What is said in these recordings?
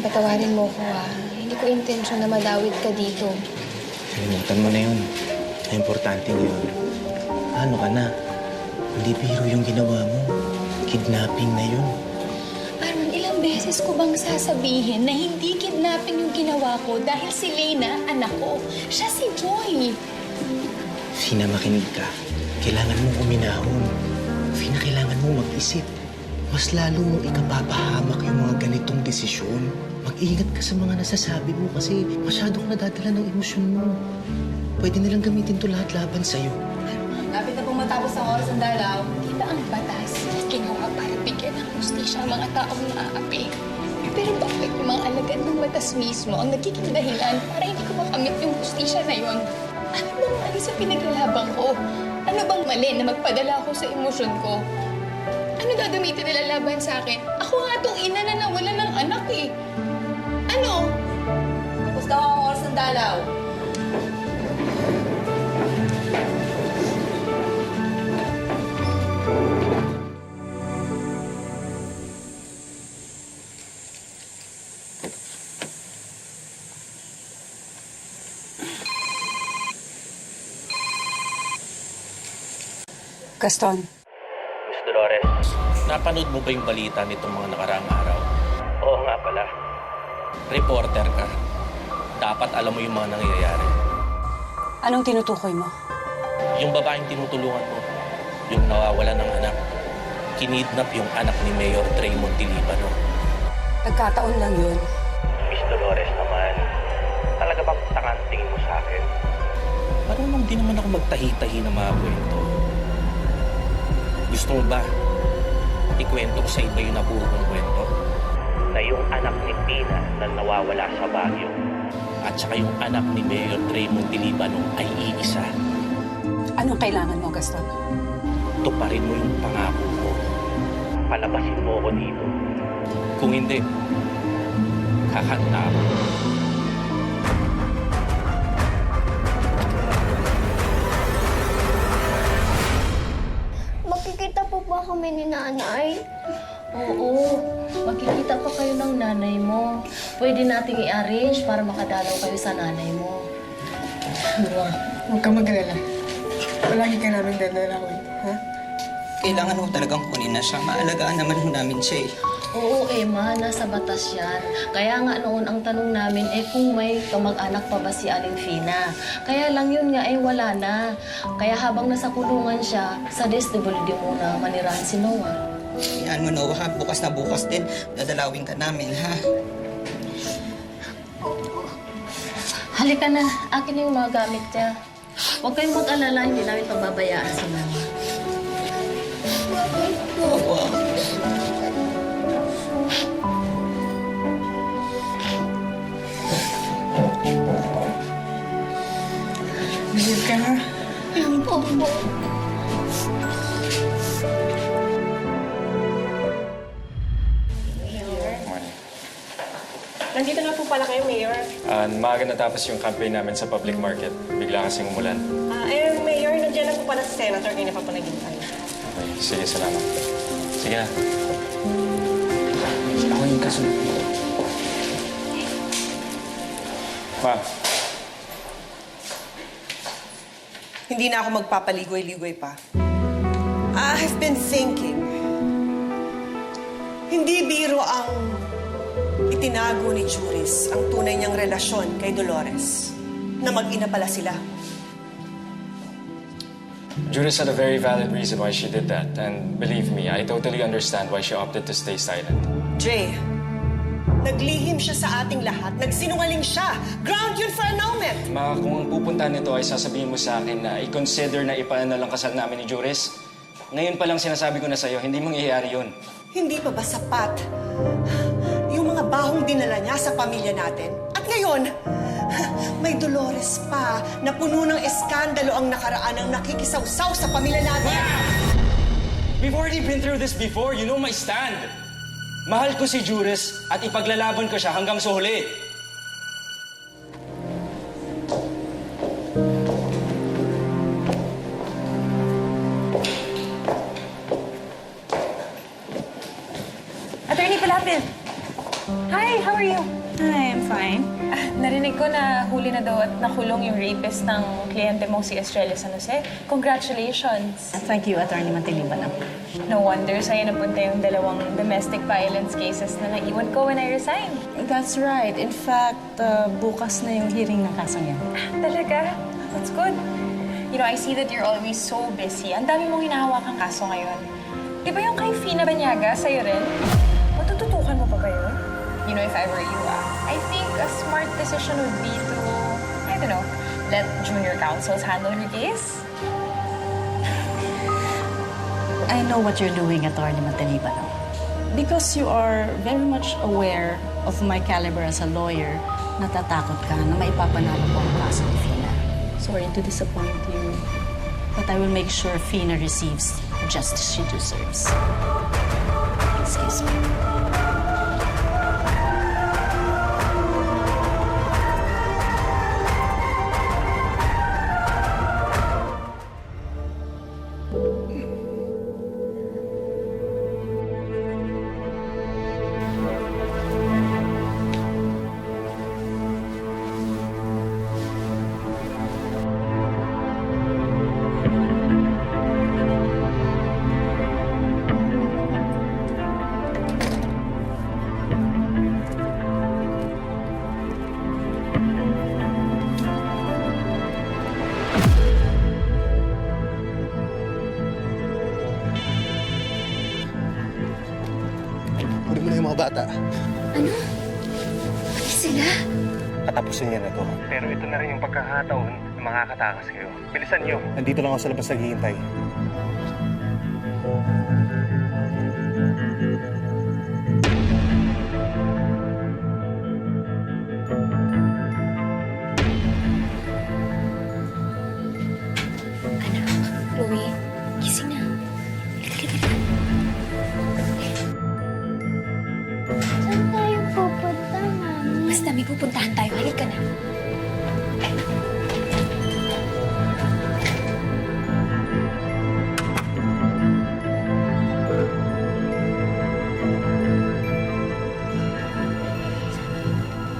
patawarin mo ko Hindi ko intensyon na madawit ka dito. Kalimutan mo na yun. Ang importante yun. Ano ka na? Hindi biro yung ginawa mo. Kidnapping na yun. Arman, ilang beses ko bang sasabihin na hindi kidnapping yung ginawa ko dahil si Leyna, anak ko. Siya si Joy. Fina, makinig ka. Kailangan mong uminahon. Fina, kailangan mong mag-isip. Mas lalo mong ikapapahamak yung mga ganitong desisyon. Mag-ingat ka sa mga nasasabi mo kasi masyadong nadadala ng emosyon mo. Pwede nilang gamitin to lahat laban sa'yo. Lapit na pong matapos ang oras ng dalaw. Diba ang batas? Ginawa para bigyan ng hustisya ang mga taong naaapi. Pero bakit yung mga alagad ng batas mismo ang nagiging dahilan para hindi ko makamit yung hustisya na yun? Ano bang mali sa pinaglalaban ko? Ano bang mali na magpadala ako sa emosyon ko? Ano gagamitin nila laban sa akin? Ako nga tong ina na nawala ng anak eh. Ano? Tapos daw ang oras ng dalaw. Gaston, Miss Dolores, napanood mo ba yung balita nitong mga nakaraang araw? Oo nga pala. Reporter ka. Dapat alam mo yung mga nangyayari. anong tinutukoy mo? Yung babaeng tinutulungan mo, yung nawawala ng anak, kinidnap yung anak ni Mayor Trey Montilibano. Nagkataon lang yun. Miss Dolores naman, talaga bang tangan tingin mo sa akin? Marunong din naman ako magtahi-tahi ng mga kwento. Gusto mo ba? Ikwento ko sa iba yung napuro kong kwento. Na yung anak ni Pina na nawawala sa Baguio at saka yung anak ni Mayor Trey Montilibano ay iisa. Anong kailangan mo, Gaston? Tuparin mo yung pangako mo. Palabasin mo ako dito. Kung hindi, kakanta ako. Makikita po ba kami ni nanay? Oo, magkikita pa kayo ng nanay mo. Pwede nating i-arrange para makadalaw kayo sa nanay mo. Huwag kang mag-alala. Palagi ka namin dadalawin, ha? Kailangan mo talagang kunin na siya. Maalagaan naman ho namin siya eh. Oo, Emma, nasa batas yan. Kaya nga noon ang tanong namin kung may kamag-anak pa ba si Aling Fina. Kaya lang yun nga wala na. Kaya habang nasa kulungan siya, sa DSWD muna manirahan si Noah. Yan mo, Noah, ha? Bukas na bukas din. Dadalawin ka namin, ha? Halika na, akin na yung mga gamit niya. Huwag kayong mag-alala, hindi namin pababayaan si Mama. Bihil ka, ha? Opo. Nandito na po pala kayo, Mayor. Maaga natapos yung campaign namin sa public market. Bigla kasing umulan. Mayor, nandiyan na po pala si Senator. Ngayon na pa po naghintay. Okay, sige, salamat. Sige na. Ako yung kasunod. Ma, Hindi na ako magpapaligoy-ligoy pa. I've been thinking. Hindi biro ang itinago ni Juris ang tunay niyang relasyon kay Dolores na mag-ina pala sila. Juris had a very valid reason why she did that. And believe me, I totally understand why she opted to stay silent. Dre, naglihim siya sa ating lahat. Nagsinungaling siya. Ground yun for a moment. Ma, kung ang pupuntahan nito ay sasabihin mo sa akin na i-consider na ipaano lang kasal namin ni Juris, ngayon pa lang sinasabi ko na sa'yo, hindi mangyayari yun. Hindi pa ba sapat yung mga bahong dinala niya sa pamilya natin? At ngayon, may Dolores pa na puno ng eskandalo ang nakaraan ng nakikisawsaw sa pamilya natin. We've already been through this before. You know my stand. Mahal ko si Juris at ipaglalaban ko siya hanggang sa huli. Attorney Palapin. Hi, how are you? fine. Narinig ko na huli na daw at nakulong yung rapist ng kliyente mong si Estrella San Jose. Congratulations! Thank you, Attorney Mantiliban. No wonder sa'yo napunta yung dalawang domestic violence cases na naiwan ko when I resigned. That's right. In fact, bukas na yung hearing ng kasong yan. Talaga? That's good. You know, I see that you're always so busy. Ang dami mong hinahawakang kaso ngayon. Di ba yung kay Fina Banyaga, sa'yo rin? Matututukan mo pa ba yun? You know, if I were you, I think a smart decision would be to, I don't know, let junior counsels handle her case. I know what you're doing, Attorney Mantiliban. Because you are very much aware of my caliber as a lawyer, natatakot ka na maipapanalo ko ang kaso ni Fina. Sorry to disappoint you, but I will make sure Fina receives the justice she deserves. Excuse me. Kunin mo na yung mga bata. Ano? Pati sila? Katapusin niya na to. Pero ito na rin yung pagkakataon na makakatakas kayo. Bilisan niyo. Nandito lang ako sa labas naghihintay. Chloe, gising na. Saan tayo pupunta, Mami? Basta may pupuntahan tayo. Halika na.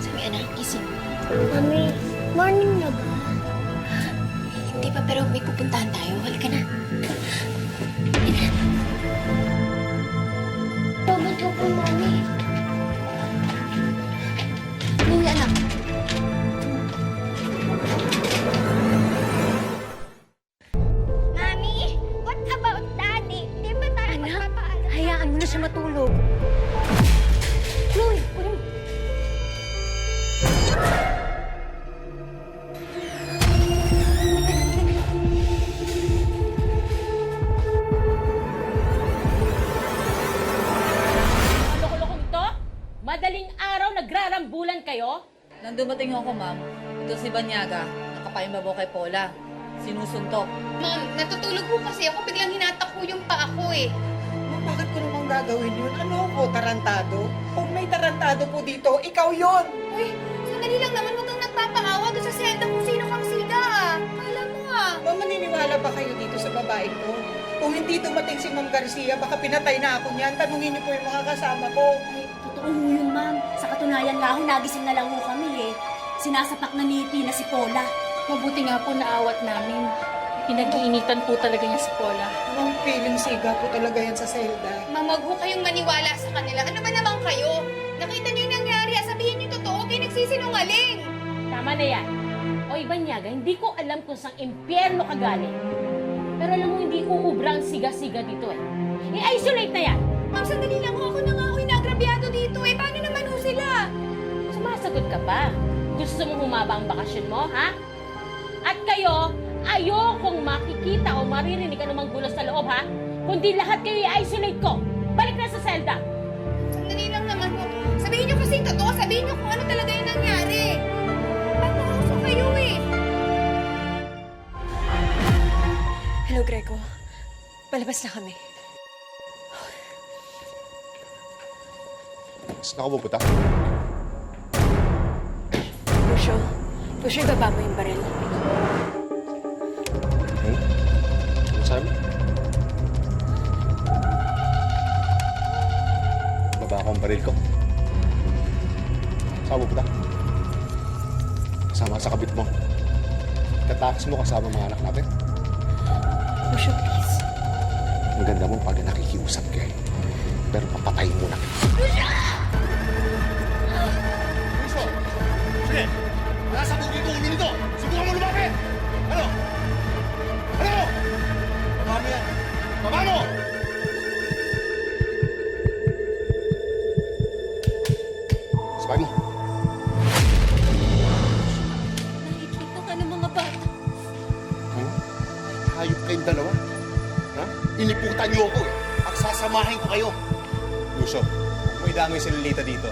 Sabi, anak, gising. Mami, morning na ba? Hindi pa, pero may pupuntahan tayo. Halika na. Pagod ako, Mami. Chloe, anak. Mami, what about Daddy? Di ba tayo magpapaalam? Hayaan mo na siya matulog. Chloe, kunin mo. Loko-lokong ito? Madaling araw nagrarambulan kayo? Nang dumating ako, ma'am, ito si Banyaga, nakapaimabaw kay Paula. Sinusuntok. Ma'am, natutulog po kasi ako. Biglang hinatak ko yung paa ko eh. Bakit ko namang gagawin yun? Ano ako, tarantado? Kung may tarantado po dito, ikaw yon. Uy, sandali lang naman. Huwag kang nagpapaawa doon sa selda kung sino kang siga. Kailan mo Ba, maniniwala ba kayo dito sa babaeng to? Kung hindi dumating si Ma'am Garcia, baka pinatay na ako niyan. Tanungin niyo po yung mga kasama ko. Totoo ho yun, ma'am. Sa katunayan nga ho, nagising na lang ho kami eh. Sinasapak na ni Pina si Paula. Mabuti nga po naawat namin. Pinag-iinitan po talaga niya si Paula. Ang feeling siga po talaga yan sa selda. Ma'am, huwag ho kayong maniwala sa kanila. Ano ba naman kayo? Nakita niyo yung nangyari. Sabihin niyo totoo. Kayo nagsisinungaling. Tama na yan. O Banyaga, hindi ko alam kung saan impyerno ka galing. Pero alam mo, hindi uubra ang siga-siga dito eh. I-isolate na yan! Ma'am, sandali lang ho. Ako na nga ho inagrabyado dito eh. Paano naman ho sila? Sumasagot ka pa. Gusto mo humaba ang bakasyon mo, ha? At kayo, ayokong makikita o maririnig anumang gulo sa loob, ha? Kundi lahat kayo i-isolate ko. Balik na sa selda. Sandali lang naman ho. Sabihin niyo kasi totoo. Sabihin niyo kung ano talaga yung nangyari. Patuso kayo eh. Hello, Greco. Palabas na kami. Saan ako pupunta? Lucio, ibaba mo yung baril. Ano sabi? Baba ako ang baril ko. Saan ako pupunta? kasama sa kabit mo. Katakas mo kasama mga anak natin. Lucio, please. Ang ganda mo pag nakikiusap ka eh. Pero papatayin mo na. Lucio! Sige! Nasa bugin ko ulo nito! Subukan mo lumapit! Ano? Ano? Baba mo yan! Baba mo! Spaggy! Nakikita ka ng mga bata. Ano? Hayop kayong dalawa. Ha? Iniputan niyo ako eh. Pagsasamahin ko kayo. Lucio, huwag mo idamay si Lolita dito.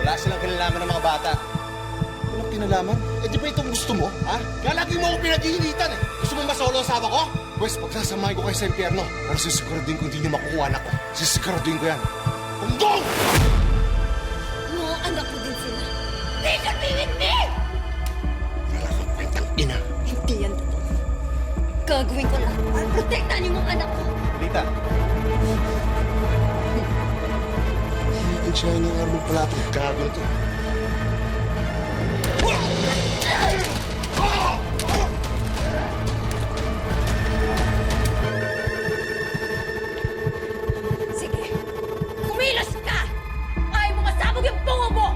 Wala silang kinalaman ng mga bata. Walang kinalaman? Eh di ba itong gusto mo? Ha? Kaya lagi mo ako pinag-iinitan eh. Gusto mo masolo ang sama ko? Pwes, pagsasamahin ko kayo sa impyerno. Pero sisiguraduhin ko hindi niyo makukuha anak ko. Sisiguraduhin ko yan. Undong! Mga anak ko din sila. They should be with me! Ay, tangina. Hindi yan totoo. Gagawin ko lahat para protektahan yung mga anak ko. Lolita. Ang shining armor pala itong gago na to. Sige, kumilos ka! Ayaw mo masabog yung bungo mo!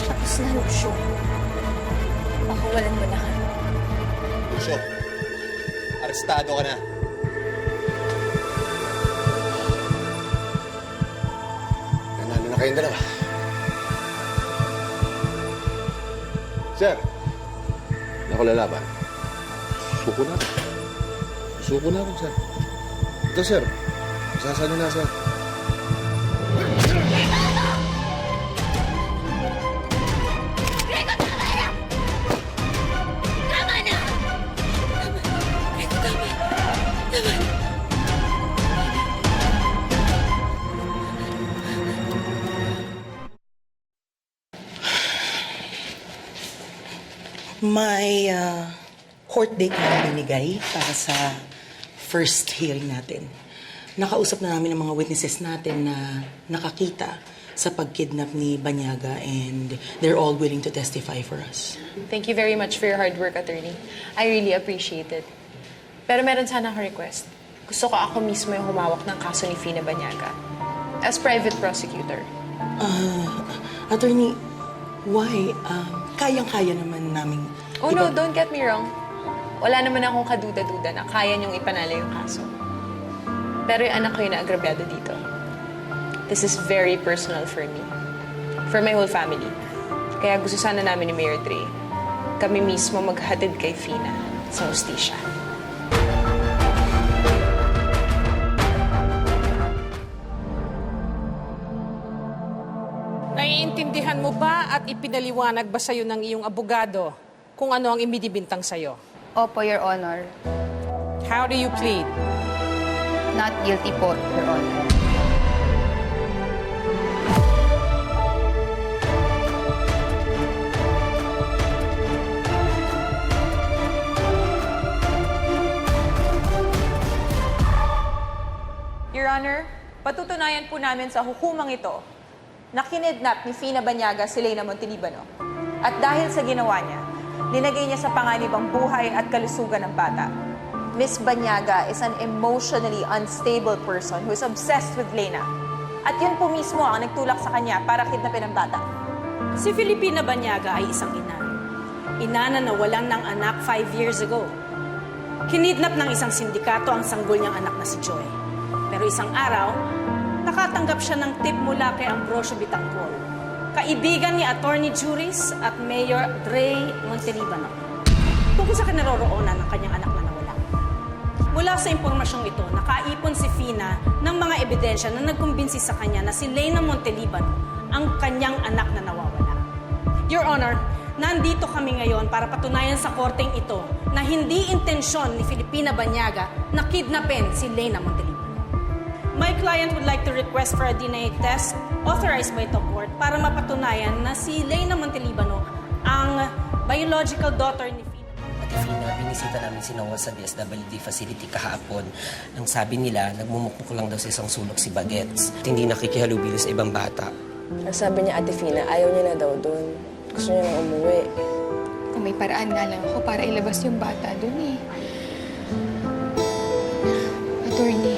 Tapos na, Lucio. Pakawalan mo na kami. Lucio, arestado ka na. Nanalo na kayong dalawa. Sir, hindi ako lalaban. Suko na ako. Suko na ako, sir. Ito, sir. Sasano na, sir. Grego, tama na! Tama na! Grego, tama. Tama na. May court date na binigay para sa first hearing natin. Nakausap na namin ang mga witnesses natin na nakakita sa pagkidnap ni Banyaga and they're all willing to testify for us. Thank you very much for your hard work, attorney. I really appreciate it. Pero meron sana akong request. Gusto ko ako mismo yung humawak ng kaso ni Fina Banyaga. As private prosecutor. Attorney, why? Kayang-kaya naman namin... Oh no, don't get me wrong. Wala naman akong kaduda-duda na kaya niyong ipanalo yung kaso. Pero yung anak ko yung naagrabyado dito. This is very personal for me. For my whole family. Kaya gusto sana namin ni Mayor Dre, kami mismo maghatid kay Fina sa hustisya. Naiintindihan mo ba at ipinaliwanag ba sa'yo ng iyong abogado kung ano ang imidibintang sa'yo? Opo, Your Honor. How do you plead? Not guilty po, Your Honor. Your Honor, patutunayan po namin sa hukumang ito na kinidnap ni Fina Banyaga si Leyna Montelibano. At dahil sa ginawa niya, linagay niya sa panganib ang buhay at kalusugan ng bata. Miss Banyaga is an emotionally unstable person who is obsessed with Leyna. At yun po mismo ang nagtulak sa kanya para kidnapin ang bata. Si Filipina Banyaga ay isang ina. Ina na nawalan ng anak 5 years ago. Kinidnap ng isang sindikato ang sanggol niyang anak na si Joy. Pero isang araw, nakatanggap siya ng tip mula kay Ambrosio Bitangcol, kaibigan ni Attorney Juris at Mayor Dre Montelibano, tungkol sa kinaroroonan ng kanyang anak na nawala. Mula sa impormasyong ito, nakaipon si Fina ng mga ebidensya na nagkumbinsi sa kanya na si Leyna Montelibano ang kanyang anak na nawawala. Your Honor, nandito kami ngayon para patunayan sa korteng ito na hindi intensyon ni Filipina Banyaga na kidnapin si Leyna Montelibano. My client would like to request for a DNA test authorized by the court para mapatunayan na si Leyna Montelibano ang biological daughter ni Fina. Ate Fina, binisita namin si Noah sa DSWD facility kahapon. Ang sabi nila, nagmumukmuk lang daw sa isang sulok si Bagets. At hindi nakikihalubilo sa ibang bata. Ang sabi niya, Ate Fina, ayaw niya na daw doon. Gusto niya nang umuwi. Kung may paraan nga lang ako para ilabas yung bata dun eh. Attorney,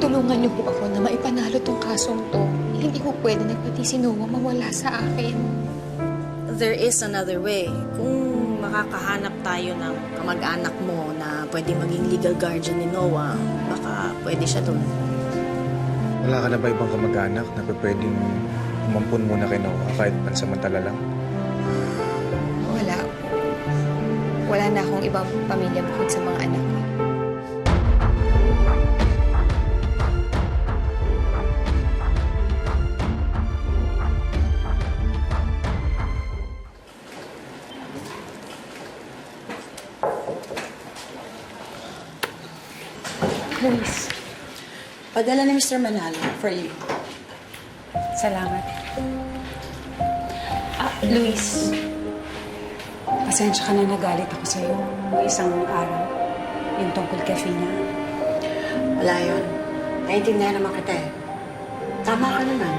tulungan niyo po ako na maipanalo tong kasong to. Hindi ko pwede na pati si Noah mawala sa akin. There is another way. Kung makakahanap tayo ng kamag-anak mo na pwede maging legal guardian ni Noah, baka pwede siya doon. Wala ka na ba ibang kamag-anak na pwedeng umampun muna kay Noah kahit pansamantala lang? Wala. Wala na akong ibang pamilya bukod sa mga anak ko. Luis, padala ni Mr. Manalo for you. Salamat. Luis, pasensya ka na nagalit ako sa'yo isang araw. Yung tungkol kay Fina. Wala yun. Naiintindihan naman kita eh. Tama ka naman.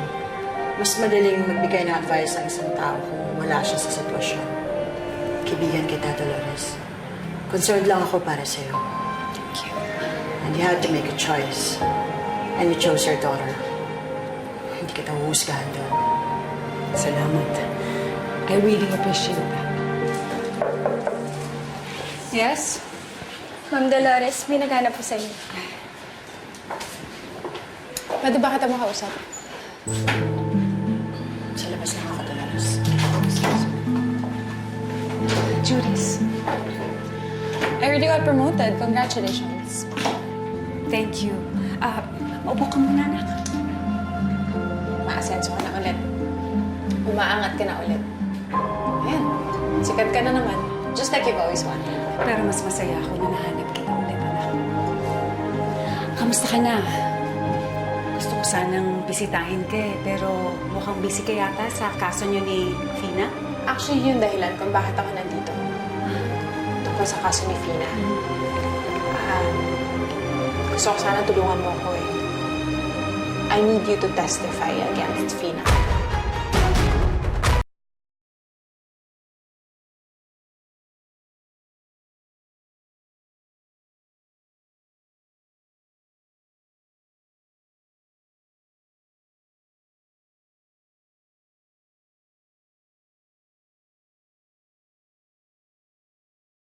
Mas madaling magbigay ng advice sa isang tao kung wala siya sa sitwasyon. Kaibigan kita, Dolores. Concerned lang ako para sa'yo. Thank you. And you had to make a choice. And you chose your daughter. Hindi kita huhusgahan doon. Salamat. I really appreciate that. Yes? Ma'am Dolores, may naghanap po sa'yo. Pwede ba kita makausap? Sa labas lang ako, Dolores. Juris. I already got promoted. Congratulations. Thank you. Upo ka muna, anak. Maasenso ka na ulit. Umaangat ka na ulit. Ayan. Sikat ka na naman. Just like you've always wanted. Pero mas masaya ako na nahanap kita ulit, anak. Kamusta ka na? Gusto ko sanang bisitahin ka eh, pero mukhang busy ka yata sa kaso niyo ni Fina. Actually, yun dahilan kung bakit ako nandito. Tungkol sa kaso ni Fina. Gusto ko sana tulungan mo ako eh. I need you to testify against Fina.